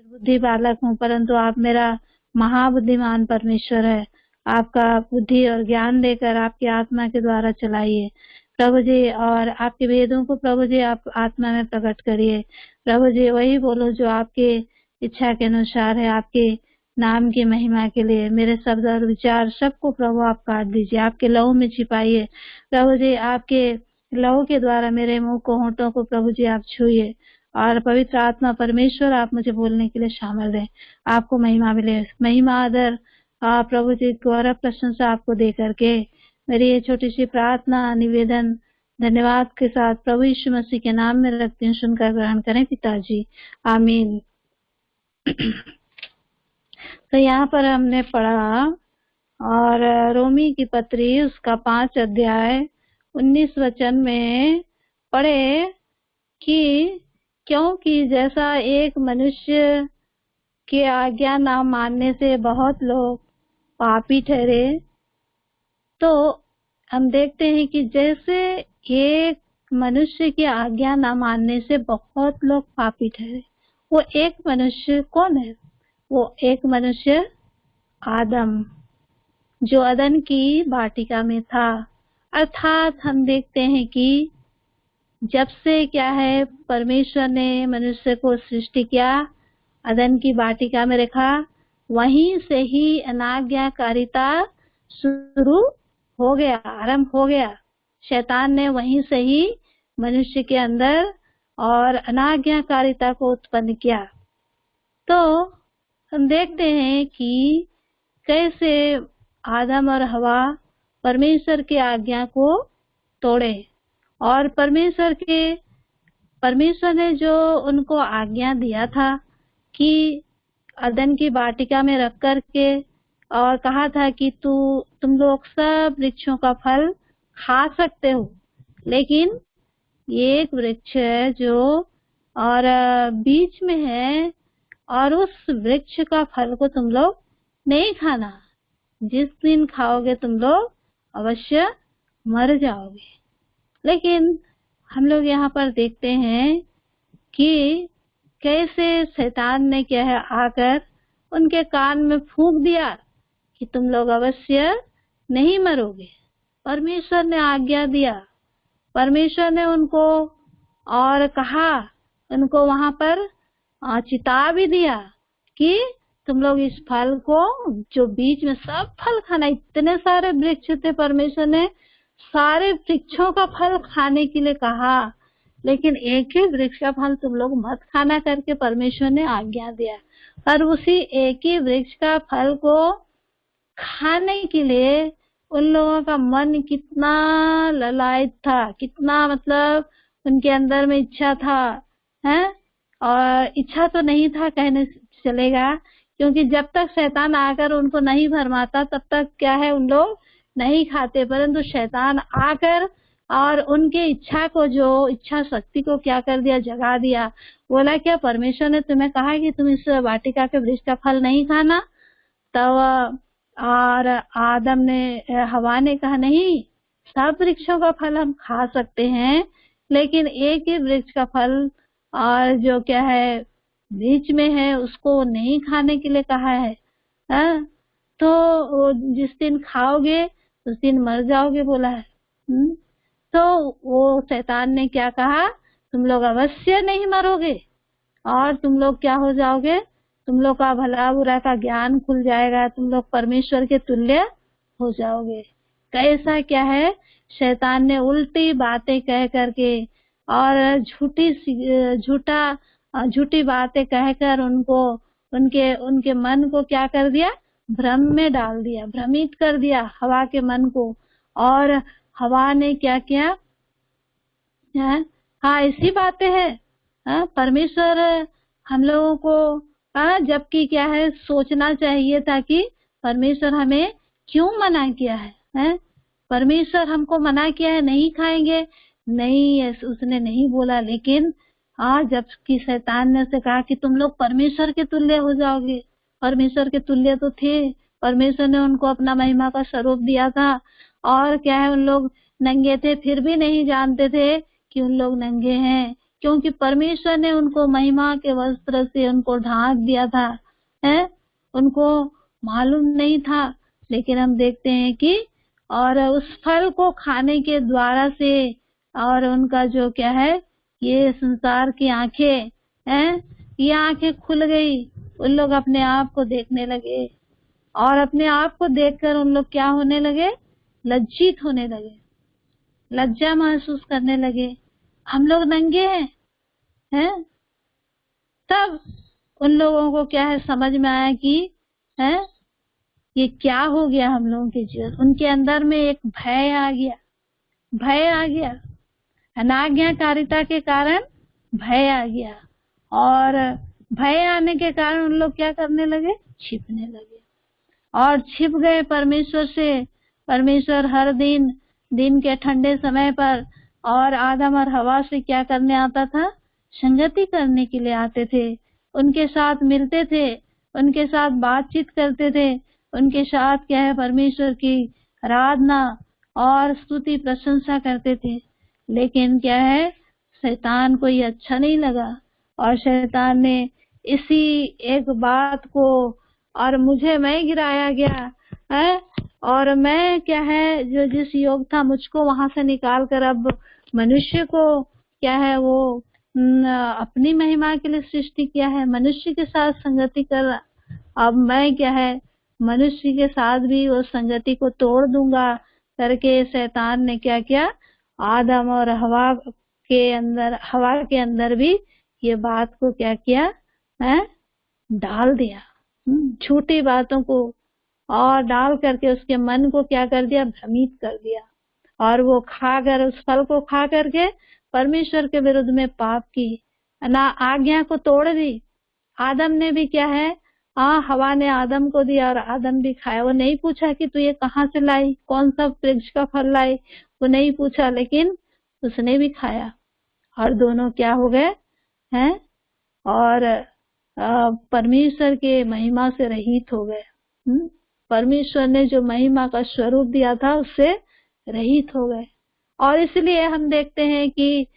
बुद्धि बालक हूँ, परंतु आप मेरा महाबुद्धिमान परमेश्वर है। आपका बुद्धि और ज्ञान देकर आपकी आत्मा के द्वारा चलाइए प्रभु जी, और आपके वेदों को प्रभु जी आप आत्मा में प्रकट करिए प्रभु जी। वही बोलो जो आपके इच्छा के अनुसार है, आपके नाम की महिमा के लिए। मेरे शब्द और विचार सबको प्रभु आप काट दीजिए, आपके लहू में छिपाइए प्रभु जी। आपके लहू के द्वारा मेरे मुंह को, होंठों को प्रभु जी आप छूइए, और पवित्र आत्मा परमेश्वर आप मुझे बोलने के लिए शामिल दें। आपको महिमा मिले, महिमा आदर प्रभु जी, गौरव प्रशंसा आपको दे करके मेरी ये छोटी सी प्रार्थना निवेदन धन्यवाद के साथ प्रभु यीशु मसीह के नाम में रखती हूँ, सुनकर ग्रहण करें पिताजी, आमीन। तो यहाँ पर हमने पढ़ा और रोमी की पत्री उसका 5 अध्याय 19 वचन में पढ़े कि क्योंकि जैसा एक मनुष्य के आज्ञा ना मानने से बहुत लोग पापी ठहरे, तो हम देखते हैं कि जैसे एक मनुष्य की आज्ञा ना मानने से बहुत लोग पापी ठहरे। वो एक मनुष्य कौन है? वो एक मनुष्य आदम, जो अदन की वाटिका में था। अर्थात हम देखते हैं कि जब से क्या है, परमेश्वर ने मनुष्य को सृष्टि किया, अदन की वाटिका में रखा, वहीं से ही अनाज्ञाकारिता शुरू हो गया, आरंभ हो गया। शैतान ने वहीं से ही मनुष्य के अंदर और अनाज्ञाकारिता को उत्पन्न किया। तो हम देखते हैं कि कैसे आदम और हवा परमेश्वर की आज्ञा को तोड़े, और परमेश्वर ने जो उनको आज्ञा दिया था कि अदन की वाटिका में रख कर के, और कहा था कि तुम लोग सब वृक्षों का फल खा सकते हो, लेकिन ये एक वृक्ष है जो और बीच में है, और उस वृक्ष का फल को तुम लोग नहीं खाना, जिस दिन खाओगे तुम लोग अवश्य मर जाओगे। लेकिन हम लोग यहाँ पर देखते हैं कि कैसे शैतान ने क्या है आकर उनके कान में फूंक दिया कि तुम लोग अवश्य नहीं मरोगे। परमेश्वर ने आज्ञा दिया, परमेश्वर ने उनको और कहा, उनको वहां पर चिता भी दिया कि तुम लोग इस फल को, जो बीच में सब फल खाना। इतने सारे वृक्ष थे, परमेश्वर ने सारे वृक्षों का फल खाने के लिए कहा, लेकिन एक ही वृक्ष का फल तुम लोग मत खाना करके परमेश्वर ने आज्ञा दिया। पर उसी एक ही वृक्ष का फल को खाने के लिए उन लोगों का मन कितना ललायत था, कितना मतलब उनके अंदर में इच्छा था, है? और इच्छा तो नहीं था कहने चलेगा, क्योंकि जब तक शैतान आकर उनको नहीं भरमाता तब तक क्या है, उन लोग नहीं खाते। परंतु शैतान आकर और उनके इच्छा को, जो इच्छा शक्ति को क्या कर दिया, जगा दिया। बोला क्या, परमेश्वर ने तुम्हें कहा कि तुम इस वाटिका के वृक्ष का फल नहीं खाना? तब और आदम ने, हवा ने कहा नहीं, सब वृक्षों का फल हम खा सकते हैं, लेकिन एक ही वृक्ष का फल और जो क्या है बीच में है उसको नहीं खाने के लिए कहा है। तो जिस दिन खाओगे उस दिन मर जाओगे बोला है। तो वो शैतान ने क्या कहा, तुम लोग अवश्य नहीं मरोगे, और तुम लोग क्या हो जाओगे, तुम लोग का भला बुरा का ज्ञान खुल जाएगा, तुम लोग परमेश्वर के तुल्य हो जाओगे। कैसा क्या है, शैतान ने उल्टी बातें कह करके और झूठी बातें कहकर उनको, उनके मन को क्या कर दिया, भ्रम में डाल दिया, भ्रमित कर दिया हवा के मन को। और हवा ने क्या किया, हाँ ऐसी बातें है। परमेश्वर हम लोगों को जबकि क्या है, सोचना चाहिए था कि परमेश्वर हमें क्यों मना किया है? परमेश्वर हमको मना किया है नहीं खाएंगे, नहीं उसने नहीं बोला, लेकिन जबकि शैतान ने उसे कहा कि तुम लोग परमेश्वर के तुल्य हो जाओगे। परमेश्वर के तुल्य तो थे, परमेश्वर ने उनको अपना महिमा का स्वरूप दिया था, और क्या है, उन लोग नंगे थे फिर भी नहीं जानते थे कि उन लोग नंगे हैं, क्योंकि परमेश्वर ने उनको महिमा के वस्त्र से उनको ढांक दिया था, है, उनको मालूम नहीं था। लेकिन हम देखते हैं कि और उस फल को खाने के द्वारा से और उनका जो क्या है, ये संसार की आंखें हैं, ये आंखें खुल गई। उन लोग अपने आप को देखने लगे और अपने आप को देखकर उन लोग क्या होने लगे, लज्जित होने लगे, लज्जा महसूस करने लगे, हम लोग नंगे हैं। तब उन लोगों को क्या है, समझ में आया कि है ये क्या हो गया हम लोगों के जीवन। उनके अंदर में एक भय आ गया, भय आ गया, अनाज्ञाकारिता के कारण भय आ गया। और भय आने के कारण उन लोग क्या करने लगे, छिपने लगे और छिप गए परमेश्वर से। परमेश्वर हर दिन दिन के ठंडे समय पर और आदम और हवा से क्या करने आता था, संगति करने के लिए आते थे, उनके साथ मिलते थे, उनके साथ बातचीत करते थे, उनके साथ क्या है, परमेश्वर की आराधना और स्तुति प्रशंसा करते थे। लेकिन क्या है, शैतान को ये अच्छा नहीं लगा और शैतान ने इसी एक बात को, और मैं गिराया गया है और मैं क्या है, जो जिस योग था मुझको वहां से निकाल कर अब मनुष्य को क्या है वो अपनी महिमा के लिए सृष्टि किया है, मनुष्य के साथ संगति कर। अब मैं क्या है, मनुष्य के साथ भी वो संगति को तोड़ दूंगा करके शैतान ने क्या किया, आदम और हवा के अंदर भी ये बात को क्या किया है, डाल दिया, झूठी बातों को, और डाल करके उसके मन को क्या कर दिया, भ्रमित कर दिया। और वो खाकर, उस फल को खा करके परमेश्वर के विरुद्ध में पाप की, ना आज्ञा को तोड़ दी। आदम ने भी क्या है, हवा ने आदम को दिया और आदम भी खाया। वो नहीं पूछा कि तू ये कहाँ से लाई, कौन सा वृक्ष का फल लाई, वो नहीं पूछा, लेकिन उसने भी खाया और दोनों क्या हो गए हैं, और परमेश्वर के महिमा से रहित हो गए। परमेश्वर ने जो महिमा का स्वरूप दिया था उससे रहित हो गए। और इसलिए हम देखते हैं कि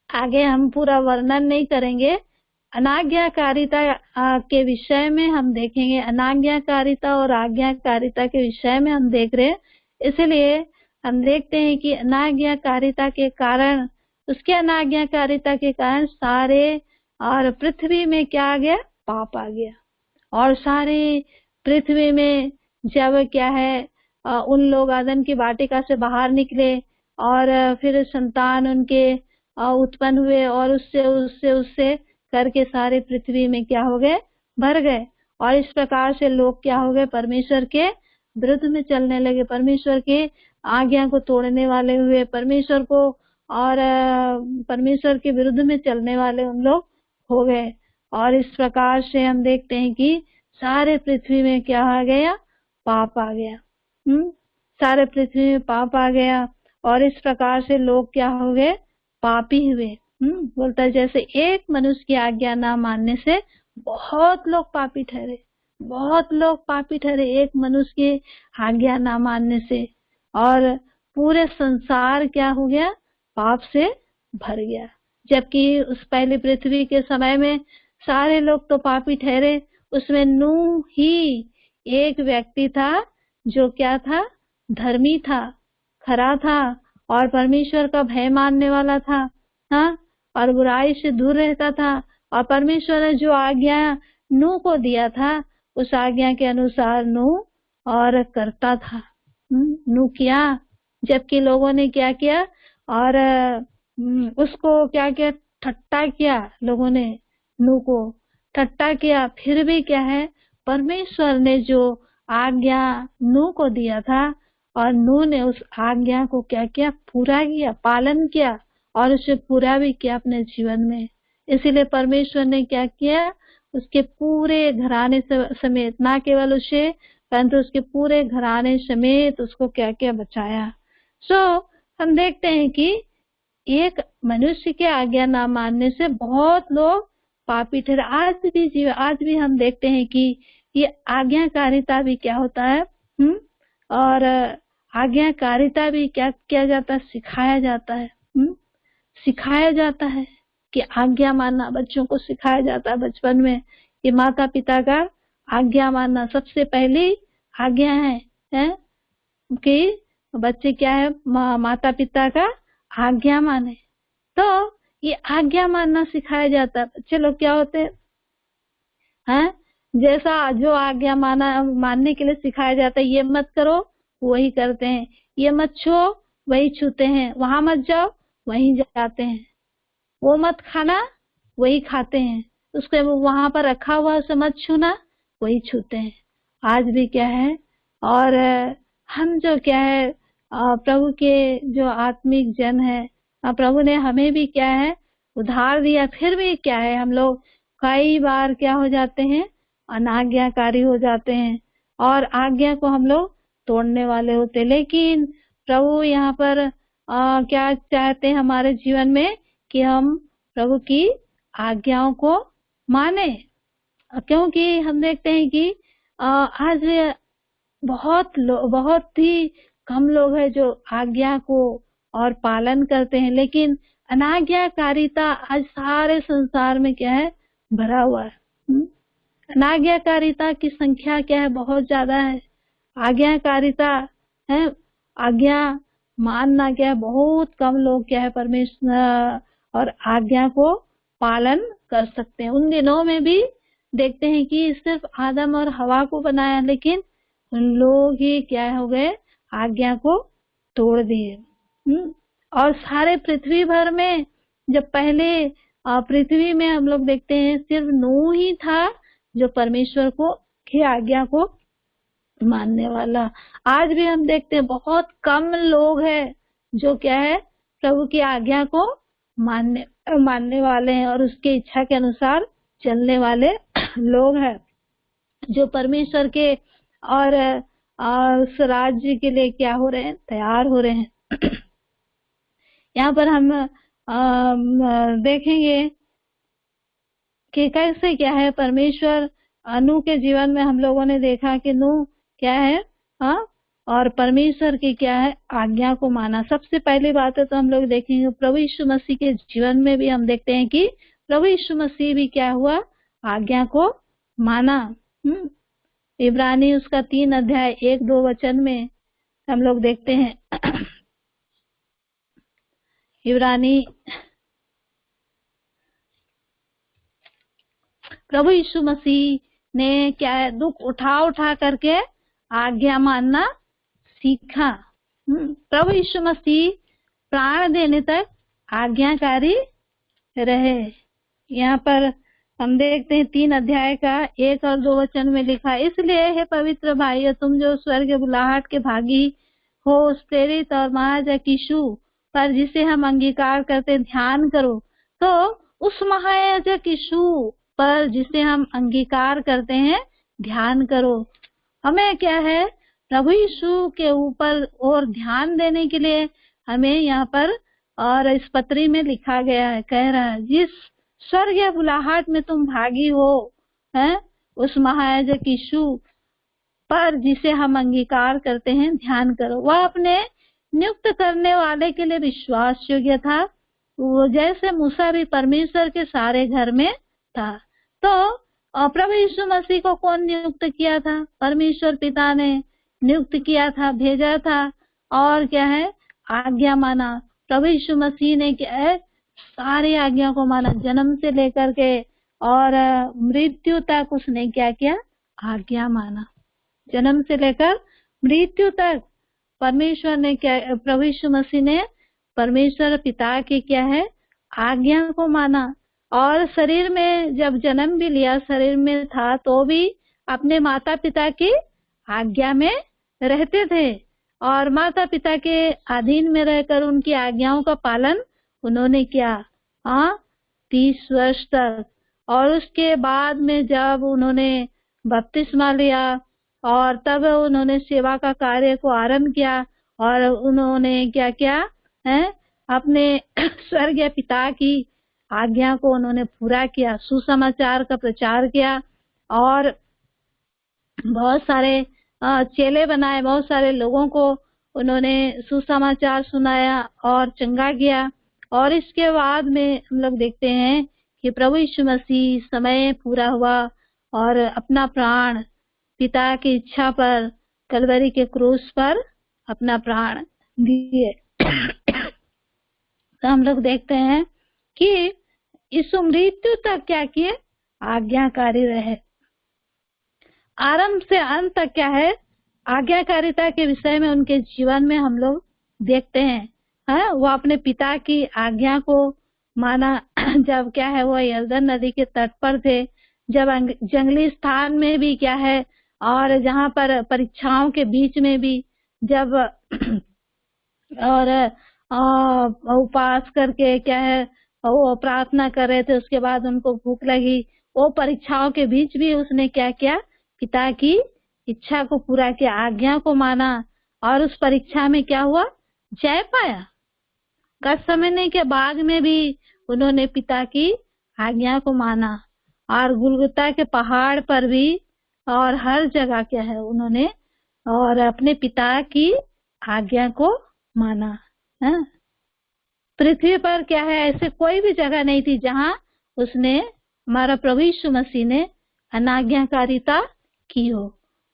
आगे हम पूरा वर्णन नहीं करेंगे, अनाज्ञाकारिता के विषय में हम देखेंगे, अनाज्ञाकारिता और आज्ञाकारिता के विषय में हम देख रहे हैं। इसलिए हम देखते हैं कि अनाज्ञाकारिता के कारण, उसके अनाज्ञाकारिता के कारण सारे और पृथ्वी में क्या आ गया, पाप आ गया। और सारे पृथ्वी में जब क्या है, उन लोग आदम की वाटिका से बाहर निकले और फिर संतान उनके उत्पन्न हुए और उससे करके सारे पृथ्वी में क्या हो गए, भर गए। और इस प्रकार से लोग क्या हो गए, परमेश्वर के विरुद्ध में चलने लगे, परमेश्वर के आज्ञा को तोड़ने वाले हुए, परमेश्वर को और परमेश्वर के विरुद्ध में चलने वाले उन लोग हो गए। और इस प्रकार से हम देखते हैं कि सारे पृथ्वी में क्या आ गया, पाप आ गया। सारे पृथ्वी में पाप आ गया और इस प्रकार से लोग क्या हो गए, पापी हुए। बोलता है जैसे एक मनुष्य की आज्ञा ना मानने से बहुत लोग पापी ठहरे, बहुत लोग पापी ठहरे एक मनुष्य की आज्ञा ना मानने से। और पूरे संसार क्या हो गया, पाप से भर गया। जबकि उस पहली पृथ्वी के समय में सारे लोग तो पापी ठहरे, उसमें नूह ही एक व्यक्ति था जो क्या था, धर्मी था, खरा था और परमेश्वर का भय मानने वाला था, हाँ, और बुराई से दूर रहता था। और परमेश्वर ने जो आज्ञा नूह को दिया था उस आज्ञा के अनुसार नूह और करता था, नूह किया। जबकि लोगों ने क्या किया, और उसको क्या किया, ठट्टा किया, लोगों ने नूह को ठट्टा किया। फिर भी क्या है, परमेश्वर ने जो आज्ञा नूह को दिया था और नूह ने उस आज्ञा को क्या किया, पूरा किया, पालन किया और उसे पूरा भी किया अपने जीवन में। इसीलिए परमेश्वर ने क्या किया, उसके पूरे घराने समेत, ना केवल उसे परंतु उसके पूरे घराने समेत उसको क्या किया, बचाया। हम देखते हैं कि एक मनुष्य के आज्ञा ना मानने से बहुत लोग पापी ठहरे। आज भी हम देखते हैं कि ये आज्ञाकारिता भी क्या होता है, और आज्ञाकारिता भी क्या किया जाता है, सिखाया जाता है। सिखाया जाता है कि आज्ञा मानना बच्चों को सिखाया जाता है बचपन में कि माता पिता का आज्ञा मानना सबसे पहली आज्ञा है कि बच्चे क्या है माता पिता का आज्ञा माने। तो ये आज्ञा मानना सिखाया जाता है। बच्चे लोग क्या होते हैं जैसा जो आज्ञा मानने के लिए सिखाया जाता है, ये मत करो वही करते हैं, ये मत छुओ वही छूते हैं, वहां मत जाओ वहीं जाते हैं, वो मत खाना वही खाते हैं, उसके वहां पर रखा हुआ उसे मत छूना वही छूते हैं। आज भी क्या है, और हम जो क्या है प्रभु के जो आत्मिक जन है, प्रभु ने हमें भी क्या है उधार दिया, फिर भी क्या है हम लोग कई बार क्या हो जाते हैं अनाज्ञाकारी हो जाते हैं और आज्ञा को हम लोग तोड़ने वाले होते। लेकिन प्रभु यहाँ पर क्या चाहते हैं हमारे जीवन में कि हम प्रभु की आज्ञाओं को माने, क्योंकि हम देखते हैं कि आज बहुत ही कम लोग हैं जो आज्ञा को और पालन करते हैं, लेकिन अनाज्ञाकारिता आज सारे संसार में क्या है भरा हुआ है। अनाज्ञाकारिता की संख्या क्या है बहुत ज्यादा है। आज्ञाकारिता है, आज्ञा मानना क्या है बहुत कम लोग क्या है परमेश्वर और आज्ञा को पालन कर सकते हैं। उन दिनों में भी देखते हैं कि सिर्फ आदम और हवा को बनाया, लेकिन उन लोग ही क्या हो गए आज्ञा को तोड़ दिए। और सारे पृथ्वी भर में जब पहले पृथ्वी में हम लोग देखते हैं सिर्फ नूह ही था जो परमेश्वर को की आज्ञा को मानने वाला। आज भी हम देखते हैं बहुत कम लोग हैं जो क्या है प्रभु की आज्ञा को मानने वाले हैं और उसके इच्छा के अनुसार चलने वाले लोग हैं जो परमेश्वर के और उस राज्य के लिए क्या हो रहे हैं तैयार हो रहे हैं। यहाँ पर हम देखेंगे कि कैसे क्या है परमेश्वर नूह के जीवन में हम लोगों ने देखा कि नूह क्या है और परमेश्वर की क्या है आज्ञा को माना। सबसे पहली बात है तो हम लोग देखेंगे प्रभु यीशु मसीह के जीवन में भी हम देखते हैं कि प्रभु यीशु मसीह भी क्या हुआ आज्ञा को माना। इब्रानी उसका 3 अध्याय 1-2 वचन में हम लोग देखते हैं। इब्रानी प्रभु यीशु मसीह ने क्या है दुख उठा करके आज्ञा मानना सीखा। प्रभु यीशु मसीह प्राण देने तक आज्ञाकारी रहे। यहाँ पर हम देखते हैं 3 अध्याय का 1 और 2 वचन में लिखा, इसलिए हे पवित्र भाइयों तुम जो स्वर्ग बुलाहट के भागी हो उस प्रेरित और महायाजक यीशु पर जिसे हम अंगीकार करते ध्यान करो। तो उस महायाजक यीशु पर जिसे हम अंगीकार करते हैं ध्यान करो। हमें क्या है प्रभु यीशु के ऊपर और ध्यान देने के लिए हमें यहाँ पर और इस पत्री में लिखा गया है, कह रहा है जिस स्वर्गीय बुलाहट में तुम भागी हो हैं उस महायाजक यीशु पर जिसे हम अंगीकार करते हैं ध्यान करो। वह अपने नियुक्त करने वाले के लिए विश्वास योग्य था, वो जैसे मूसा भी परमेश्वर के सारे घर में था। तो प्रभु यीशु मसीह को कौन नियुक्त किया था? परमेश्वर पिता ने नियुक्त किया था, भेजा था और क्या है आज्ञा माना। प्रभु यीशु मसीह ने क्या है सारी आज्ञा को माना, जन्म से लेकर के और मृत्यु तक उसने क्या किया आज्ञा माना। जन्म से लेकर मृत्यु तक परमेश्वर ने क्या प्रभु यीशु मसीह ने परमेश्वर पिता की क्या है आज्ञा को माना। और शरीर में जब जन्म भी लिया शरीर में था तो भी अपने माता पिता की आज्ञा में रहते थे और माता पिता के अधीन में रहकर उनकी आज्ञाओं का पालन उन्होंने किया 30 वर्ष तक। और उसके बाद में जब उन्होंने बपतिस्मा लिया और तब उन्होंने सेवा का कार्य को आरंभ किया और उन्होंने क्या किया है अपने स्वर्गीय पिता की आज्ञा को उन्होंने पूरा किया, सुसमाचार का प्रचार किया और बहुत सारे चेले बनाए, बहुत सारे लोगों को उन्होंने सुसमाचार सुनाया और चंगा किया। और इसके बाद में हम लोग देखते हैं कि प्रभु यीशु मसीह समय पूरा हुआ और अपना प्राण पिता की इच्छा पर कलवरी के क्रूस पर अपना प्राण दिए। तो हम लोग देखते हैं कि यीशु मृत्यु तक क्या किए, आज्ञाकारी रहे। आरंभ से अंत तक क्या है, आज्ञाकारिता के विषय में उनके जीवन में हम लोग देखते हैं। वो अपने पिता की आज्ञा को माना। जब क्या है वो यरदन नदी के तट पर थे, जब जंगली स्थान में भी क्या है, और जहाँ पर परीक्षाओं के बीच में भी जब और उपवास करके क्या है वो प्रार्थना कर रहे थे, उसके बाद उनको भूख लगी, वो परीक्षाओं के बीच भी उसने क्या किया, पिता की इच्छा को पूरा किया, आज्ञा को माना, और उस परीक्षा में क्या हुआ, जय पाया। गतसमने के बाग में भी उन्होंने पिता की आज्ञा को माना, और गुलगुता के पहाड़ पर भी और हर जगह क्या है उन्होंने और अपने पिता की आज्ञा को माना। पृथ्वी पर क्या है ऐसे कोई भी जगह नहीं थी जहाँ उसने, हमारा प्रभु यीशु मसीह ने अनाज्ञाकारिता की हो।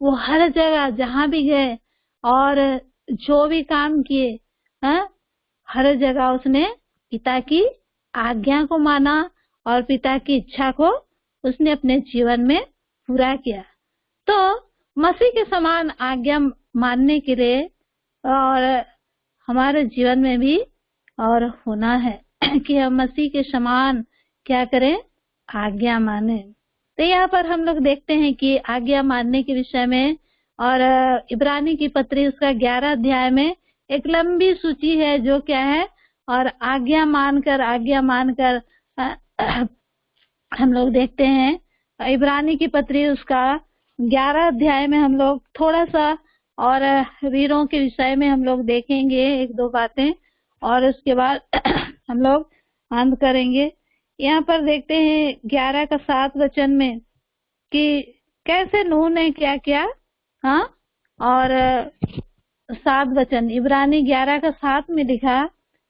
वो हर जगह जहाँ भी गए और जो भी काम किए, हर जगह उसने पिता की आज्ञा को माना और पिता की इच्छा को उसने अपने जीवन में पूरा किया। तो मसीह के समान आज्ञा मानने के लिए और हमारे जीवन में भी और होना है कि हम मसीह के समान क्या करें, आज्ञा माने। तो यहाँ पर हम लोग देखते हैं कि आज्ञा मानने के विषय में, और इब्रानी की पत्री उसका 11 अध्याय में एक लंबी सूची है जो क्या है, और आज्ञा मानकर हम लोग देखते हैं इब्रानी की पत्री उसका 11 अध्याय में हम लोग थोड़ा सा और वीरों के विषय में हम लोग देखेंगे एक दो बातें, और उसके बाद हम लोग अंत करेंगे। यहाँ पर देखते हैं 11 का 7 वचन में कि कैसे नूह ने क्या किया, और 7 वचन इब्रानी 11 का 7 में लिखा,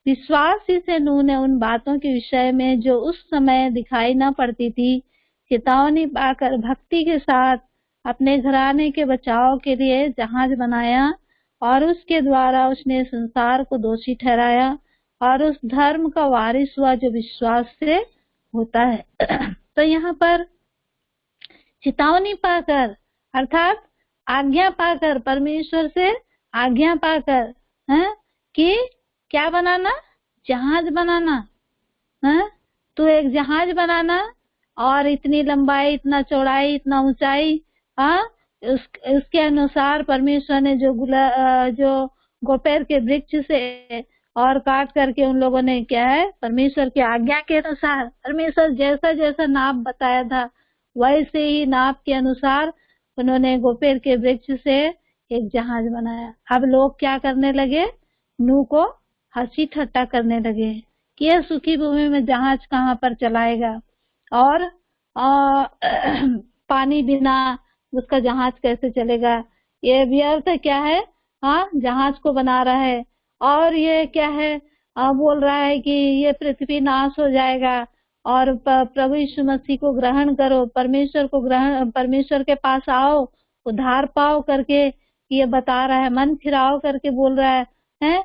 विश्वास ही से नूह ने उन बातों के विषय में जो उस समय दिखाई न पड़ती थी चेतावनी पाकर भक्ति के साथ अपने घराने के बचाव के लिए जहाज बनाया, और उसके द्वारा उसने संसार को दोषी ठहराया और उस धर्म का वारिस हुआ जो विश्वास से होता है। तो यहाँ पर चेतावनी पाकर अर्थात आज्ञा पाकर, परमेश्वर से आज्ञा पाकर कि क्या बनाना, जहाज बनाना। तो एक जहाज बनाना, और इतनी लंबाई, इतना चौड़ाई, इतना ऊंचाई, उसके अनुसार परमेश्वर ने जो गोपेर के वृक्ष से और काट करके उन लोगों ने क्या है, परमेश्वर की आज्ञा के अनुसार, परमेश्वर जैसा जैसा नाप बताया था वैसे ही नाप के अनुसार उन्होंने गोपेर के वृक्ष से एक जहाज बनाया। अब लोग क्या करने लगे, नूह को हंसी ठट्टा करने लगे कि यह सूखी भूमि में जहाज कहाँ पर चलाएगा, और पानी बिना उसका जहाज कैसे चलेगा, ये व्यर्थ क्या है, जहाज को बना रहा है, और ये क्या है, बोल रहा है कि ये पृथ्वी नाश हो जाएगा, और प्रभु यीशु मसीह को ग्रहण करो, परमेश्वर के पास आओ, उद्धार पाओ करके ये बता रहा है, मन फिराओ करके बोल रहा है।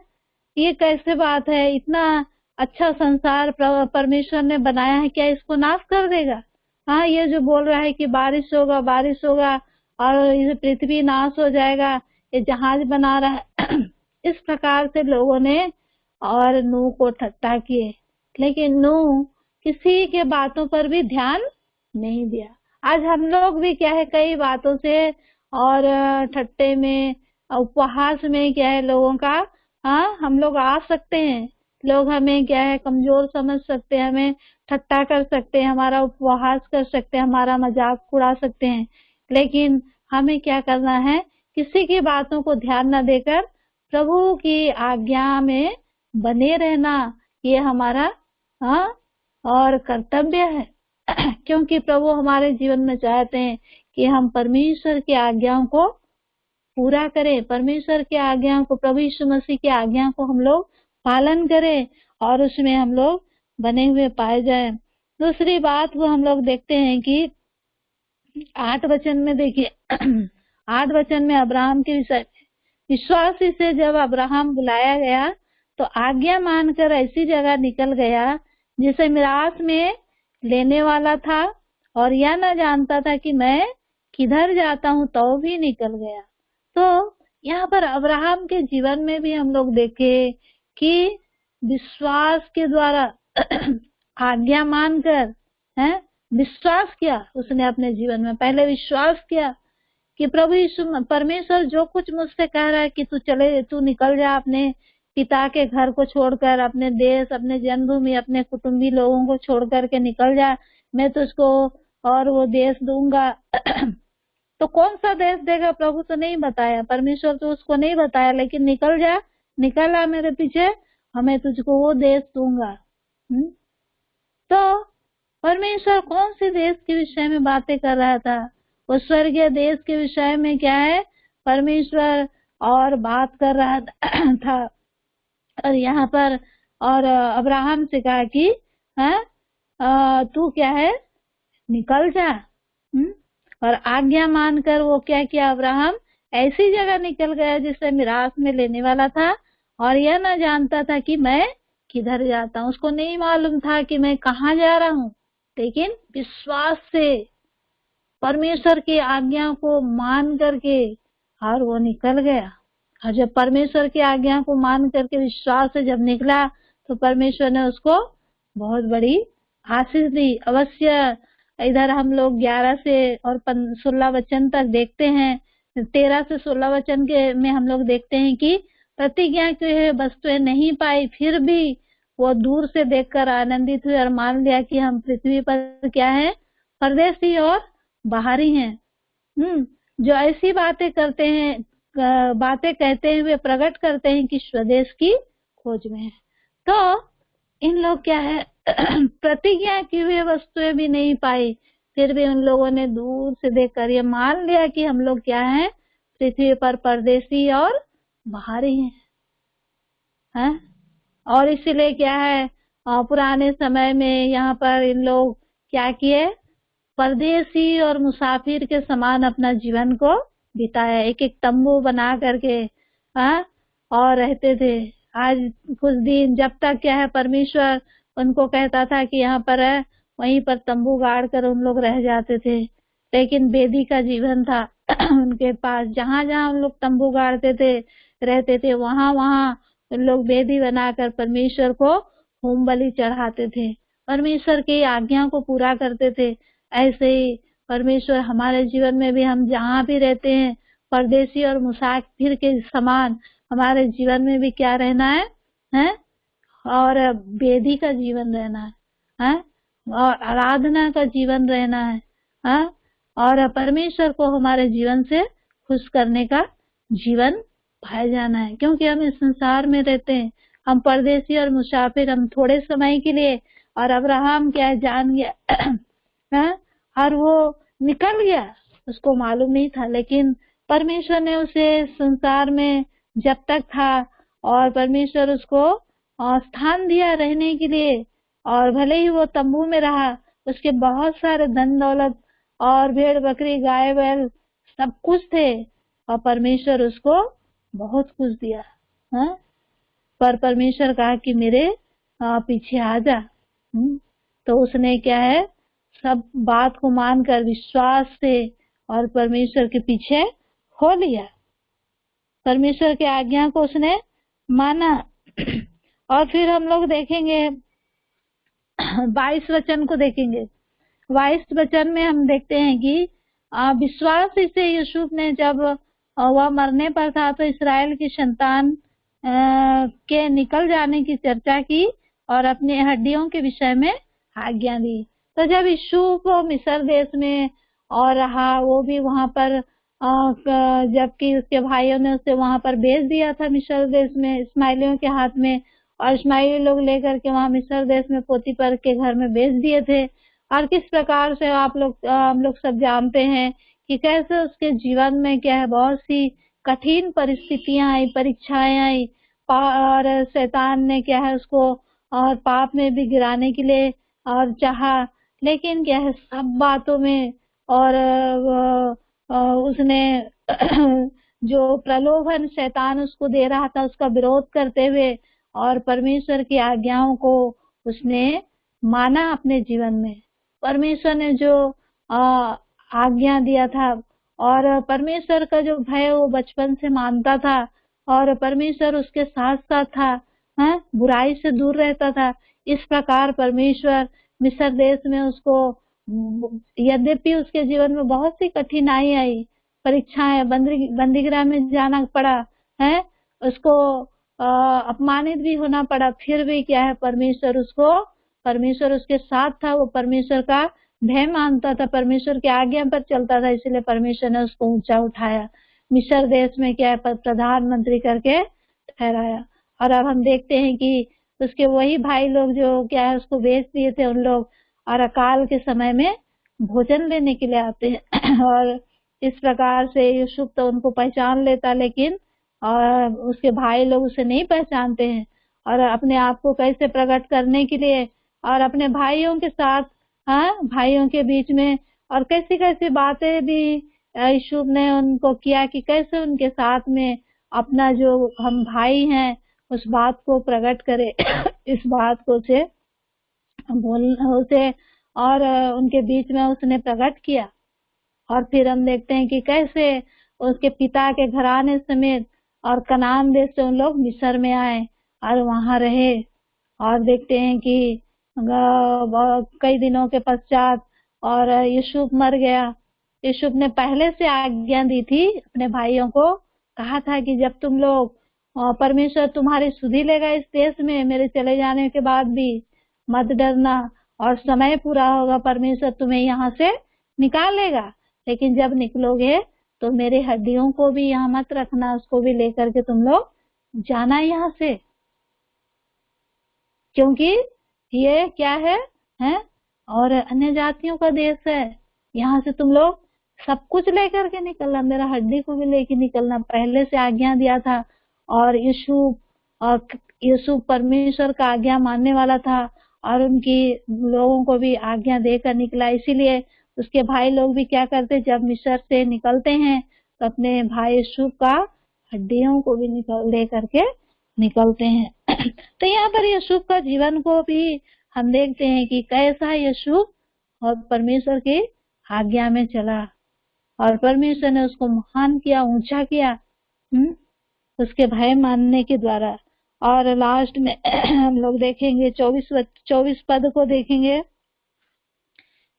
ये कैसे बात है, इतना अच्छा संसार परमेश्वर ने बनाया है, क्या इसको नाश कर देगा? ये जो बोल रहा है कि बारिश होगा और ये पृथ्वी नाश हो जाएगा, ये जहाज बना रहा है। इस प्रकार से लोगों ने और नूह को ठट्टा किए, लेकिन नूह किसी के बातों पर भी ध्यान नहीं दिया। आज हम लोग भी क्या है, कई बातों से और ठट्टे में, उपहास में क्या है लोगों का, हम लोग आ सकते हैं, लोग हमें क्या है कमजोर समझ सकते हैं, हमें ठट्टा कर सकते हैं, हमारा उपहास कर सकते हैं, हमारा मजाक उड़ा सकते हैं, लेकिन हमें क्या करना है, किसी की बातों को ध्यान न देकर प्रभु की आज्ञा में बने रहना, ये हमारा और कर्तव्य है। क्योंकि प्रभु हमारे जीवन में चाहते हैं कि हम परमेश्वर की आज्ञाओं को पूरा करें, परमेश्वर की आज्ञाओं को, प्रभु यीशु मसीह की आज्ञा को हम लोग पालन करें, और उसमें हम लोग बने हुए पाए जाए। दूसरी बात वो हम लोग देखते हैं कि 8 वचन में देखिए 8 वचन में अब्राहम के विषय विश्वासी से जब अब्राहम बुलाया गया तो आज्ञा मानकर ऐसी जगह निकल गया जिसे मिरास में लेने वाला था, और यह न जानता था कि मैं किधर जाता हूँ, तो भी निकल गया। तो यहाँ पर अब्राहम के जीवन में भी हम लोग देखे कि विश्वास के द्वारा आज्ञा मानकर है विश्वास किया उसने अपने जीवन में। पहले विश्वास किया कि प्रभु यीशु परमेश्वर जो कुछ मुझसे कह रहा है कि तू निकल जा अपने पिता के घर को छोड़कर, अपने देश, अपने जन्मभूमि, अपने कुटुंबी लोगों को छोड़ करके निकल जा, मैं तुझको और वो देश दूंगा। तो कौन सा देश देगा प्रभु तो नहीं बताया, परमेश्वर तो उसको नहीं बताया, लेकिन निकल जा, निकल आ मेरे पीछे, हमें तुझको वो देश दूंगा। तो परमेश्वर कौन से देश के विषय में बातें कर रहा था? वो स्वर्गीय देश के विषय में क्या है परमेश्वर और बात कर रहा था। और यहाँ पर और अब्राहम से कहा कि तू क्या है निकल जा। और आज्ञा मानकर वो क्या किया, अब्राहम ऐसी जगह निकल गया जिसे मिरास में लेने वाला था, और यह न जानता था कि मैं किधर जाता हूँ। उसको नहीं मालूम था कि मैं कहाँ जा रहा हूँ, लेकिन विश्वास से परमेश्वर की आज्ञा को मान करके और वो निकल गया। और जब परमेश्वर की आज्ञा को मान करके विश्वास से जब निकला तो परमेश्वर ने उसको बहुत बड़ी आशीष दी। अवश्य इधर हम लोग 11 से और 16 वचन तक देखते हैं, 13 से 16 वचन के में हम लोग देखते हैं कि प्रतिज्ञा की वस्तुएं नहीं पाई, फिर भी वो दूर से देखकर आनंदित हुए और मान लिया कि हम पृथ्वी पर क्या है परदेशी और बाहरी हैं। जो ऐसी बातें करते हैं, बातें कहते हुए प्रकट करते हैं कि स्वदेश की खोज में है। तो इन लोग क्या है प्रतिज्ञा की हुई वस्तुएं भी नहीं पाई, फिर भी उन लोगों ने दूर से देखकर ये मान लिया कि हम लोग क्या है पृथ्वी पर परदेशी और बाहरी हैं। और इसीलिए क्या है पुराने समय में यहाँ पर इन लोग क्या किए, परदेशी और मुसाफिर के समान अपना जीवन को बिताया, एक एक तंबू बना करके और रहते थे। आज कुछ दिन जब तक क्या है परमेश्वर उनको कहता था कि यहाँ पर है, वहीं पर तंबू गाड़ कर उन लोग रह जाते थे, लेकिन बेदी का जीवन था उनके पास। जहाँ जहाँ उन लोग तंबू गाड़ते थे रहते थे, वहाँ वहाँ उन लोग बेदी बनाकर परमेश्वर को होम बलि चढ़ाते थे, परमेश्वर की आज्ञा को पूरा करते थे। ऐसे ही परमेश्वर हमारे जीवन में भी, हम जहाँ भी रहते हैं परदेशी और मुसाफिर के समान हमारे जीवन में भी क्या रहना है और बेदी का जीवन रहना है और आराधना का जीवन रहना है और परमेश्वर को हमारे जीवन से खुश करने का जीवन पाया जाना है। क्योंकि हम इस संसार में रहते हैं, हम परदेशी और मुसाफिर, हम थोड़े समय के लिए। और अब्राहम क्या जान गया और वो निकल गया, उसको मालूम नहीं था, लेकिन परमेश्वर ने उसे संसार में जब तक था और परमेश्वर उसको स्थान दिया रहने के लिए, और भले ही वो तंबू में रहा, उसके बहुत सारे धन दौलत और भेड़ बकरी गाय बैल सब कुछ थे, और परमेश्वर उसको बहुत कुछ दिया। पर परमेश्वर कहा कि मेरे पीछे आ जा। तो उसने क्या है सब बात को मानकर विश्वास से और परमेश्वर के पीछे हो लिया, परमेश्वर की आज्ञा को उसने माना। और फिर हम लोग देखेंगे 22 वचन को देखेंगे। 22 वचन में हम देखते हैं कि विश्वास से यूसुफ ने जब वह मरने पर था तो इसराइल की संतान के निकल जाने की चर्चा की और अपनी हड्डियों के विषय में आज्ञा दी। तो जब यूसुफ मिस्र देश में और रहा, वो भी वहां पर जबकि उसके भाइयों ने उसे वहां पर भेज दिया था मिस्र देश में इस्माइलियों के हाथ में, और इस्माइली लोग लेकर के वहां मिस्र देश में पोतीफर के घर में भेज दिए थे। और किस प्रकार से हम लोग सब जानते हैं कि कैसे उसके जीवन में क्या है बहुत सी कठिन परिस्थितियां आई, परीक्षाएं आई, और शैतान ने क्या है उसको और पाप में भी गिराने के लिए और चाहा, लेकिन क्या है सब बातों में और उसने जो प्रलोभन शैतान उसको दे रहा था उसका विरोध करते हुए और परमेश्वर की आज्ञाओं को उसने माना अपने जीवन में। परमेश्वर ने जो आज्ञा दिया था और परमेश्वर का जो भय वो बचपन से मानता था और परमेश्वर उसके साथ साथ था, है? बुराई से दूर रहता था। इस प्रकार परमेश्वर मिस्र देश में उसको, यद्यपि उसके जीवन में बहुत सी कठिनाई आई, परीक्षाएं, बंदीगृह में जाना पड़ा है, उसको अपमानित भी होना पड़ा, फिर भी क्या है परमेश्वर उसके साथ था। वो परमेश्वर का भय मानता था, परमेश्वर की आज्ञा पर चलता था, इसलिए परमेश्वर ने उसको ऊंचा उठाया, मिस्र देश में क्या है प्रधानमंत्री करके ठहराया। और अब हम देखते हैं कि उसके वही भाई लोग जो क्या है उसको बेच दिए थे, उन लोग और अकाल के समय में भोजन लेने के लिए आते हैं और इस प्रकार से यूसुफ तो उनको पहचान लेता, लेकिन और उसके भाई लोग उसे नहीं पहचानते हैं और अपने आप को कैसे प्रकट करने के लिए और अपने भाइयों के साथ, हाँ, भाइयों के बीच में और कैसी कैसी बातें भी यूसुफ ने उनको किया कि कैसे उनके साथ में अपना जो हम भाई हैं उस बात को प्रकट करे इस बात को उसे और उनके बीच में उसने प्रकट किया। और फिर हम देखते हैं कि कैसे उसके पिता के घराने समेत और कनान देश से उन लोग मिस्र में आए और वहां रहे। और देखते हैं कि कई दिनों के पश्चात और यूसुफ मर गया। यूसुफ ने पहले से आज्ञा दी थी अपने भाइयों को, कहा था कि जब तुम लोग परमेश्वर तुम्हारी सुधि लेगा इस देश में मेरे चले जाने के बाद भी, मत डरना और समय पूरा होगा परमेश्वर तुम्हें यहाँ से निकालेगा, लेकिन जब निकलोगे तो मेरे हड्डियों को भी यहाँ मत रखना, उसको भी लेकर के तुम लोग जाना यहाँ से, क्योंकि ये क्या है और अन्य जातियों का देश है, यहाँ से तुम लोग सब कुछ लेकर के निकलना, मेरा हड्डी को भी लेके निकलना, पहले से आज्ञा दिया था। और यूसुफ परमेश्वर का आज्ञा मानने वाला था और उनकी लोगों को भी आज्ञा देकर निकला, इसीलिए उसके भाई लोग भी क्या करते, जब मिस्र से निकलते हैं तो अपने भाई यूसुफ का हड्डियों को भी ले करके निकलते हैं तो यहाँ पर यूसुफ का जीवन को भी हम देखते हैं कि कैसा यूसुफ और परमेश्वर की आज्ञा में चला और परमेश्वर ने उसको महान किया, ऊंचा किया उसके भय मानने के द्वारा। और लास्ट में हम लोग देखेंगे 24 पद को देखेंगे।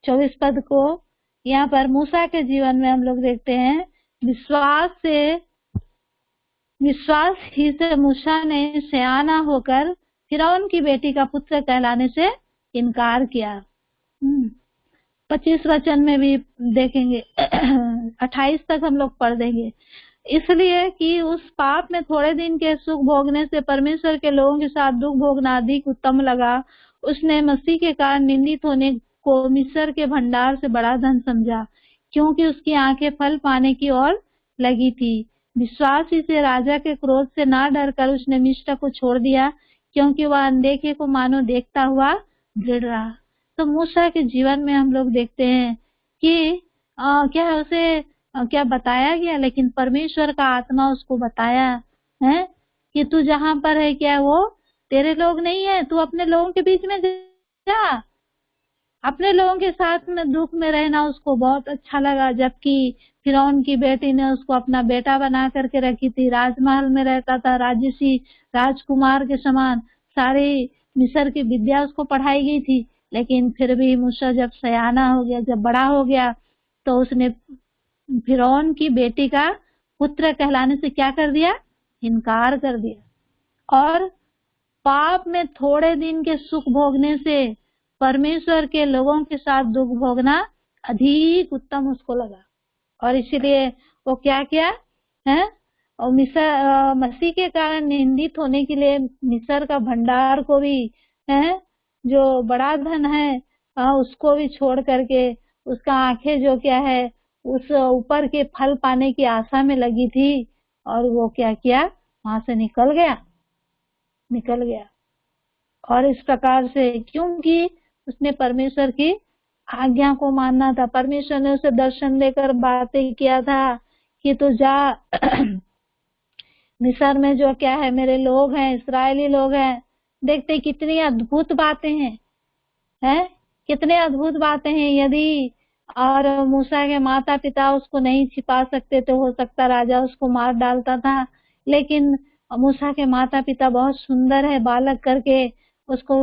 24 पद को यहाँ पर मूसा के जीवन में हम लोग देखते हैं, विश्वास ही से मूसा ने सयाना होकर फिरौन की बेटी का पुत्र कहलाने से इनकार किया। 25 वचन में भी देखेंगे 28 तक हम लोग पढ़ देंगे। इसलिए कि उस पाप में थोड़े दिन के सुख भोगने से परमेश्वर के लोगों के साथ दुख भोगना अधिक उत्तम लगा। उसने मसीह के कारण निंदित होने को मिस्र के भंडार से बड़ा धन समझा, क्योंकि उसकी आंखें फल पाने की ओर लगी थी। विश्वास ही से राजा के क्रोध से ना डरकर उसने मिस्र को छोड़ दिया, क्योंकि वह अनदेखे को मानो देखता हुआ दृढ़ रहा। तो मूसा के जीवन में हम लोग देखते हैं कि क्या है उसे क्या बताया गया, लेकिन परमेश्वर का आत्मा उसको बताया है कि तू जहां पर है क्या वो तेरे लोग नहीं है, तू अपने लोगों के बीच में जा। अपने लोगों के साथ में दुख में रहना उसको बहुत अच्छा लगा, जबकि फिरौन की बेटी ने उसको अपना बेटा बना करके रखी थी, राजमहल में रहता था, राजसी राजकुमार के समान सारी मिस्र की विद्या उसको पढ़ाई गई थी। लेकिन फिर भी मूसा जब सयाना हो गया, जब बड़ा हो गया, तो उसने फिरौन की बेटी का पुत्र कहलाने से क्या कर दिया, इनकार कर दिया। और पाप में थोड़े दिन के सुख भोगने से परमेश्वर के लोगों के साथ दुख भोगना अधिक उत्तम उसको लगा, और इसीलिए वो क्या किया है, और मसीह के कारण निंदित होने के लिए मिस्र का भंडार को भी है, जो बड़ा धन है उसको भी छोड़ करके, उसका आंखें जो क्या है उस ऊपर के फल पाने की आशा में लगी थी, और वो क्या किया, वहां से निकल गया। और इस प्रकार से, क्योंकि उसने परमेश्वर की आज्ञा को मानना था। परमेश्वर ने उसे दर्शन देकर बातें किया था कि तू जा मिस्र में जो क्या है मेरे लोग हैं, इस्राएली लोग हैं। देखते कितनी अद्भुत बातें हैं, कितने अद्भुत बातें हैं। यदि और मूसा के माता पिता उसको नहीं छिपा सकते तो हो सकता राजा उसको मार डालता था, लेकिन मूसा के माता पिता बहुत सुंदर है बालक करके उसको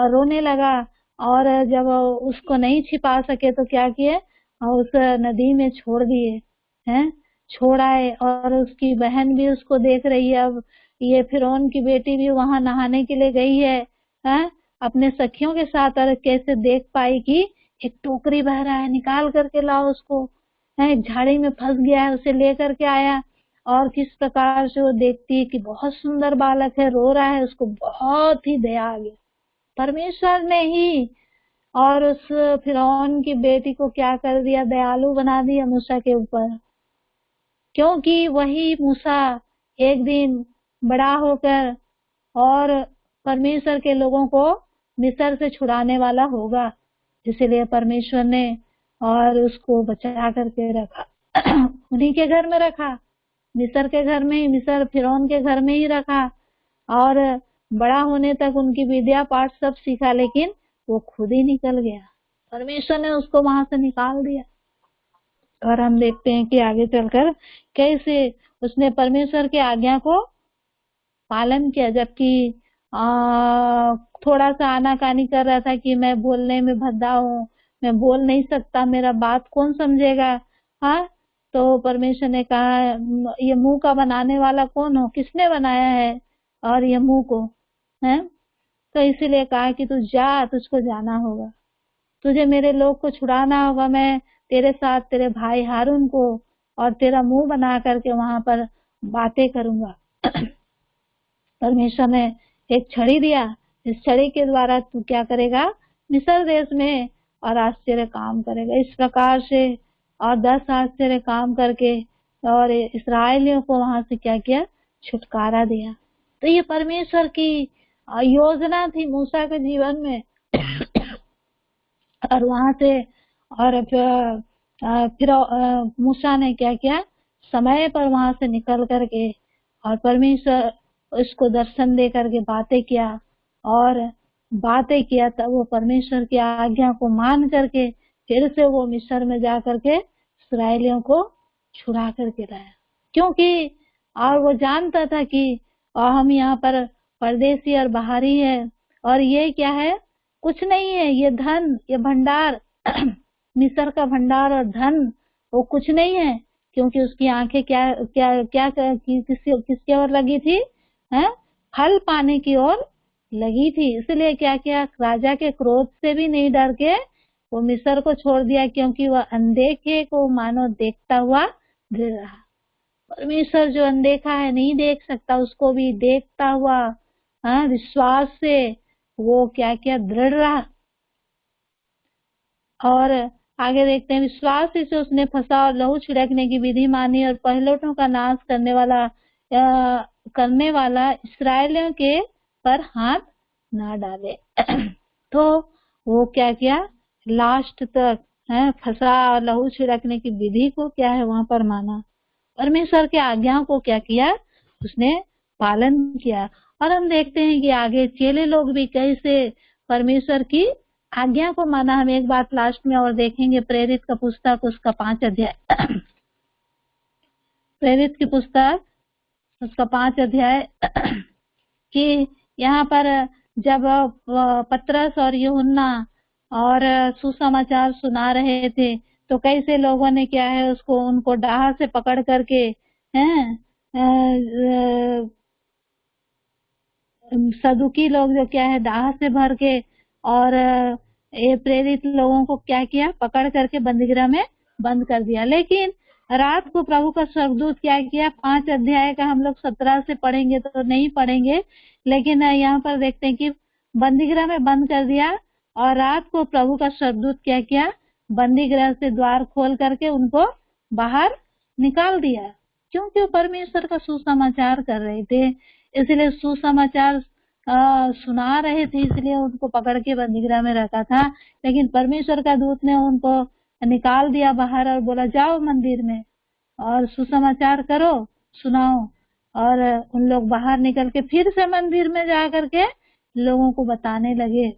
रोने लगा, और जब उसको नहीं छिपा सके तो क्या किए, उस नदी में छोड़ दिए हैं, छोड़ आए। और उसकी बहन भी उसको देख रही है। अब ये फिरौन की बेटी भी वहां नहाने के लिए गई है अपने सखियों के साथ, और कैसे देख पाई कि एक टोकरी बह रहा है, निकाल करके लाओ उसको, है एक झाड़ी में फंस गया है, उसे लेकर के आया। और किस प्रकार से वो देखती है कि बहुत सुंदर बालक है, रो रहा है, उसको बहुत ही दया आ गया। परमेश्वर ने ही और उस फिरौन की बेटी को क्या कर दिया, दयालु बना दिया मूसा के ऊपर, क्योंकि वही मूसा एक दिन बड़ा होकर और परमेश्वर के लोगों को मिस्र से छुड़ाने वाला होगा। इसीलिए परमेश्वर ने और उसको बचा करके रखा उन्हीं के घर में रखा, मिस्र के घर में ही, मिस्र फिरौन के घर में ही रखा। और बड़ा होने तक उनकी विद्या पाठ सब सीखा, लेकिन वो खुद ही निकल गया, परमेश्वर ने उसको वहां से निकाल दिया। और हम देखते हैं कि आगे चलकर कैसे उसने परमेश्वर की आज्ञा को पालन किया, जबकि थोड़ा सा आनाकानी कर रहा था कि मैं बोलने में भद्दा हूँ, मैं बोल नहीं सकता, मेरा बात कौन समझेगा। हाँ, तो परमेश्वर ने कहा ये मुंह का बनाने वाला कौन हो, किसने बनाया है और ये मुंह को, है। तो इसीलिए कहा कि तू जा, तुझको जाना होगा, तुझे मेरे लोग को छुड़ाना होगा। मैं तेरे साथ तेरे भाई हारून को और तेरा मुंह बना करके वहां पर बातें करूंगा। परमेश्वर ने एक छड़ी दिया, इस छड़ी के द्वारा तू क्या करेगा, मिस्र देश में और आश्चर्य काम करेगा। इस प्रकार से और 10 आश्चर्य काम करके और इस्राएलियों को वहां से क्या किया, छुटकारा दिया। तो ये परमेश्वर की योजना थी मूसा के जीवन में। और वहां से और फिर मूसा ने क्या किया, समय पर वहां से निकल करके और परमेश्वर उसको दर्शन दे करके बातें किया, और बातें किया तब वो परमेश्वर की आज्ञा को मान करके फिर से वो मिस्र में जा करके इस्राएलियों को छुड़ा करके लाया। क्योंकि और वो जानता था कि हम यहाँ पर परदेसी और बाहरी है, और ये क्या है, कुछ नहीं है, ये धन, ये भंडार मिस्र का भंडार और धन वो कुछ नहीं है। क्योंकि उसकी आंखें क्या क्या क्या किसके ओर लगी थी, है फल पाने की ओर लगी थी। इसलिए क्या किया, राजा के क्रोध से भी नहीं डर के वो मिस्र को छोड़ दिया, क्योंकि वह अनदेखे को मानो देखता हुआ दृढ़ रहा। परमेश्वर जो अनदेखा है, नहीं देख सकता, उसको भी देखता हुआ विश्वास से वो क्या किया, दृढ़ रहा। और आगे देखते हैं, विश्वास से उसने फंसा और लहू छिड़कने की विधि मानी और पहलौठों का नाश करने वाला इस्राएलियों के पर हाथ ना डाले। तो वो क्या किया, लास्ट तक फंसा और लहू छिड़कने की विधि को क्या है वहां पर माना, परमेश्वर के आज्ञाओं को क्या किया, उसने पालन किया। और हम देखते हैं कि आगे चेले लोग भी कैसे परमेश्वर की आज्ञा को माना। हम एक बात लास्ट में और देखेंगे, प्रेरित का पुस्तक उसका 5 अध्याय प्रेरित की पुस्तक उसका 5 अध्याय कि यहाँ पर जब पतरस और यूहन्ना और सुसमाचार सुना रहे थे, तो कैसे लोगों ने क्या है उसको उनको डाह से पकड़ करके हैं, सदुकी लोग जो क्या है डाह से भर के और ये प्रेरित लोगों को क्या किया, पकड़ करके बंदीगृह में बंद कर दिया। लेकिन रात को प्रभु का स्वर्गदूत क्या किया, 5 अध्याय का हम लोग 17 से पढ़ेंगे तो नहीं पढ़ेंगे, लेकिन यहाँ पर देखते हैं कि बंदीगृह में बंद कर दिया, और रात को प्रभु का स्वर्गदूत क्या किया, बंदीगृह से द्वार खोल करके उनको बाहर निकाल दिया, क्योंकि वो परमेश्वर का सुसमाचार कर रहे थे। इसलिए सुसमाचार सुना रहे थे, इसलिए उनको पकड़ के बंदीगृह में रखा था। लेकिन परमेश्वर का दूत ने उनको निकाल दिया बाहर और बोला जाओ मंदिर में और सुसमाचार करो, सुनाओ। और उन लोग बाहर निकल के फिर से मंदिर में जा करके लोगों को बताने लगे।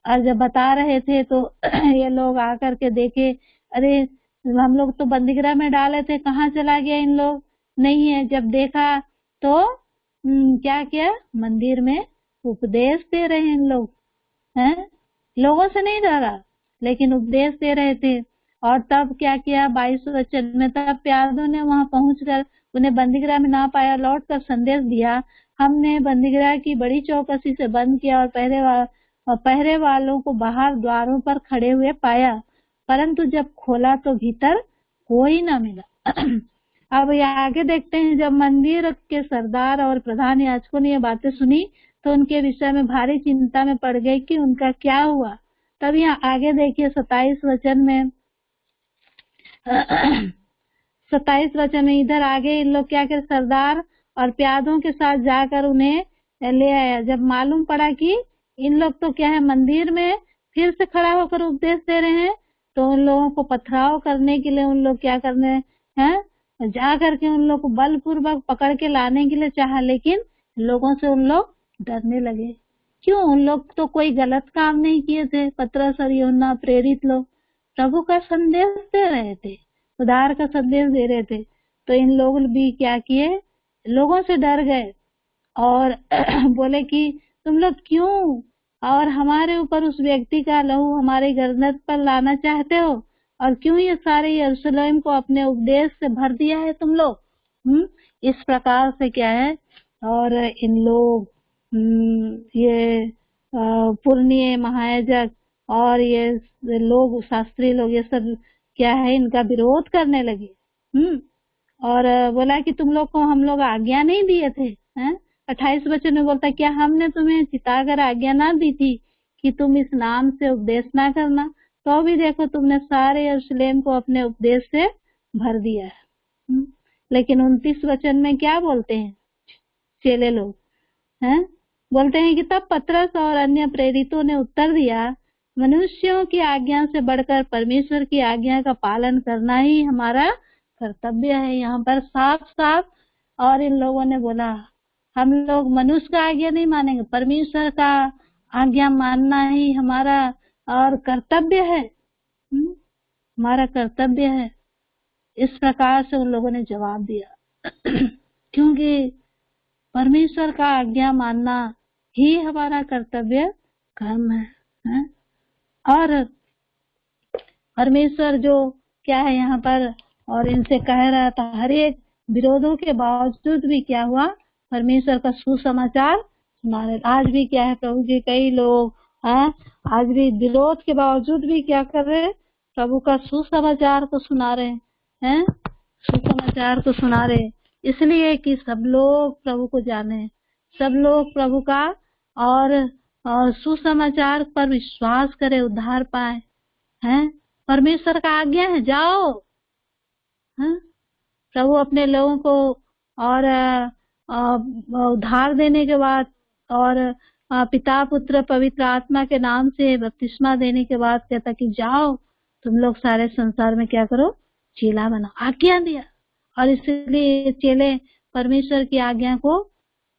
और जब बता रहे थे तो ये लोग आकर के देखे, अरे हम लोग तो बंदीगृह में डाले थे, कहाँ चला गया इन लोग, नहीं है। जब देखा तो क्या किया, मंदिर में उपदेश दे रहे हैं इन लोग, हैं, लोगों से नहीं डरा लेकिन उपदेश दे रहे थे। और तब क्या किया, 22 वचन में, तब प्यादों ने वहां पहुंचकर उन्हें बंदीगृह में ना पाया, लौट कर संदेश दिया, हमने बंदीगृह की बड़ी चौकसी से बंद किया और पहरे वालों को बाहर द्वारों पर खड़े हुए पाया, परंतु जब खोला तो भीतर कोई न मिला। अब ये आगे देखते हैं, जब मंदिर के सरदार और प्रधान याजकों ने ये बातें सुनी तो उनके विषय में भारी चिंता में पड़ गए कि उनका क्या हुआ। तब यहाँ आगे देखिए 27 वचन में 27 वचन में इधर आगे इन लोग क्या कर, सरदार और प्यादों के साथ जाकर उन्हें ले आया। जब मालूम पड़ा कि इन लोग तो क्या है, मंदिर में फिर से खड़ा होकर उपदेश दे रहे हैं, तो उन लोगों को पथराव करने के लिए उन लोग क्या करने हैं, जा करके उन लोग को बलपूर्वक पकड़ के लाने के लिए चाहा, लेकिन लोगों से उन लोग डरने लगे। क्यों, उन लोग तो कोई गलत काम नहीं किए थे। पतरस और यूहन्ना प्रेरित लोग प्रभु का संदेश दे रहे थे, उद्धार का संदेश दे रहे थे, तो इन लोग भी क्या किए, लोगों से डर गए और बोले कि तुम लोग क्यों और हमारे ऊपर उस व्यक्ति का लहू हमारे गर्दन पर लाना चाहते हो, और क्यों ये सारे यरूशलेम को अपने उपदेश से भर दिया है तुम लोग। इस प्रकार से क्या है, और इन लोग ये पुरनिये महायाजक और ये लोग शास्त्री लोग ये सब क्या है, इनका विरोध करने लगे। और बोला कि तुम लोग को हम लोग आज्ञा नहीं दिए थे, हैं? 28 वचन में बोलता, क्या हमने तुम्हें चिताकर आज्ञा ना दी थी कि तुम इस नाम से उपदेश ना करना, तो भी देखो तुमने सारे यरूशलेम को अपने उपदेश से भर दिया है। लेकिन 29 वचन में क्या बोलते हैं चेले लोग, हैं? बोलते हैं कि तब पतरस और अन्य प्रेरितों ने उत्तर दिया, मनुष्यों की आज्ञा से बढ़कर परमेश्वर की आज्ञा का पालन करना ही हमारा कर्तव्य है। यहाँ पर साफ साफ, और इन लोगों ने बोला हम लोग मनुष्य का आज्ञा नहीं मानेंगे, परमेश्वर का आज्ञा मानना ही हमारा और कर्तव्य है, हमारा कर्तव्य है। इस प्रकार से उन लोगों ने जवाब दिया क्योंकि परमेश्वर का आज्ञा मानना ही हमारा कर्तव्य कर्म है। और परमेश्वर जो क्या है यहाँ पर, और इनसे कह रहा था, हर एक विरोधों के बावजूद भी क्या हुआ, परमेश्वर का सुसमाचार सुना रहे। आज भी क्या है, प्रभु के कई लोग हैं, आज भी विरोध के बावजूद भी क्या कर रहे हैं, प्रभु का सुसमाचार को सुना रहे हैं, सुसमाचार को सुना रहे, इसलिए कि सब लोग प्रभु को जाने, सब लोग प्रभु का और सुसमाचार पर विश्वास करे, उद्धार पाए। हैं, परमेश्वर का आज्ञा है जाओ। प्रभु अपने लोगों को और उद्धार देने के बाद और पिता पुत्र पवित्र आत्मा के नाम से बपतिस्मा देने के बाद कहता कि जाओ तुम लोग सारे संसार में क्या करो, चेला बनाओ, आज्ञा दिया। और इसलिए चेले परमेश्वर की आज्ञा को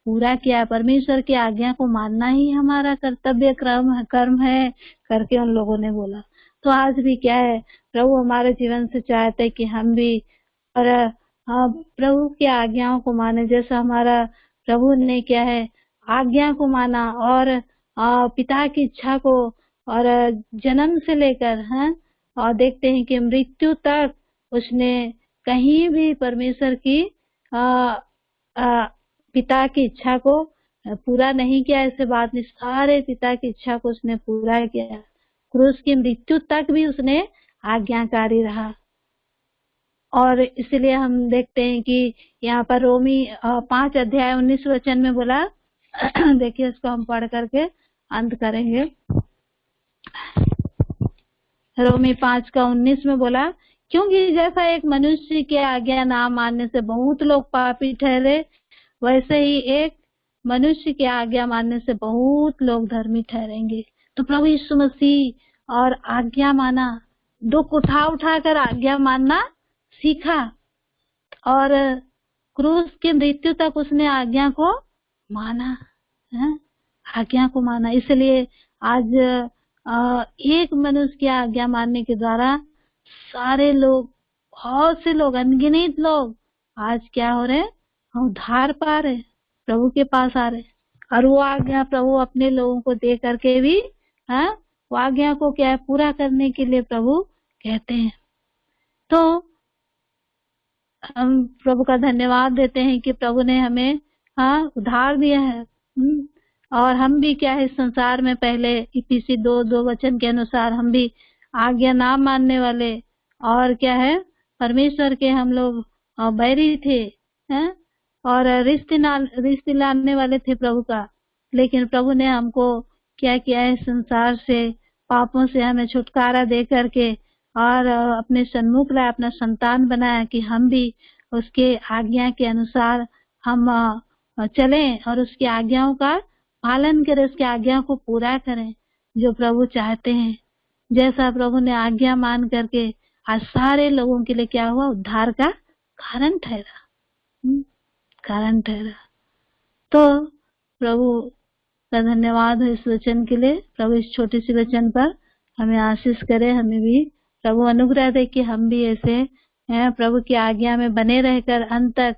पूरा किया। परमेश्वर की आज्ञा को मानना ही हमारा कर्तव्य कर्म है करके उन लोगों ने बोला। तो आज भी क्या है, प्रभु हमारे जीवन से चाहते हैं कि हम भी और प्रभु की आज्ञाओं को माने, जैसा हमारा प्रभु ने क्या है आज्ञा को माना और पिता की इच्छा को और जन्म से लेकर हैं, और देखते हैं कि मृत्यु तक उसने कहीं भी परमेश्वर की पिता की इच्छा को पूरा नहीं किया। ऐसे बात नहीं, सारे पिता की इच्छा को उसने पूरा किया। क्रूस की मृत्यु तक भी उसने आज्ञाकारी रहा। और इसलिए हम देखते हैं कि यहाँ पर रोमी 5 अध्याय 19 वचन में बोला देखिए इसको हम पढ़ करके अंत करेंगे। रोमी 5 का 19 में बोला, क्योंकि जैसा एक मनुष्य की आज्ञा ना मानने से बहुत लोग पापी ठहरे, वैसे ही एक मनुष्य की आज्ञा मानने से बहुत लोग धर्मी ठहरेंगे। तो प्रभु यीशु मसीह और आज्ञा माना, दुख उठा उठा कर आज्ञा मानना सीखा और क्रूस की मृत्यु तक उसने आज्ञा को माना है, आज्ञा को माना। इसलिए आज एक मनुष्य की आज्ञा मानने के द्वारा सारे लोग, बहुत से लोग, अनगिनत लोग आज क्या हो रहे, उद्धार पा रहे, प्रभु के पास आ रहे। और वो आज्ञा प्रभु अपने लोगों को दे करके भी वो आज्ञा को क्या है, पूरा करने के लिए प्रभु कहते हैं। तो हम प्रभु का धन्यवाद देते हैं कि प्रभु ने हमें उद्धार दिया है। और हम भी क्या है, इस संसार में पहले इफिसी 2:2 वचन के अनुसार हम भी आज्ञा ना मानने वाले और क्या है, परमेश्वर के हम लोग बैरी थे हैं, और रिश्ते लाने वाले थे प्रभु का। लेकिन प्रभु ने हमको क्या किया है, संसार से, पापों से हमें छुटकारा दे करके और अपने सन्मुख लाया, अपना संतान बनाया कि हम भी उसके आज्ञा के अनुसार हम चलें और उसकी आज्ञाओं का पालन करें, उसकी आज्ञा को पूरा करें जो प्रभु चाहते हैं। जैसा प्रभु ने आज्ञा मान करके आज सारे लोगों के लिए क्या हुआ, उद्धार का कारण ठहरा। तो प्रभु का धन्यवाद है इस वचन के लिए। प्रभु इस छोटी सी वचन पर हमें आशीष करे, हमें भी प्रभु अनुग्रह दे कि हम भी ऐसे हैं, प्रभु की आज्ञा में बने रहकर अंत तक,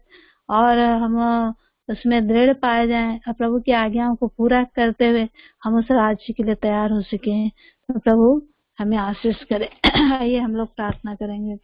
और हम उसमें दृढ़ पाए जाएं और प्रभु की आज्ञाओं को पूरा करते हुए हम उस राज्य के लिए तैयार हो सके। तो प्रभु हमें आशीष करे। आइए हम लोग प्रार्थना करेंगे।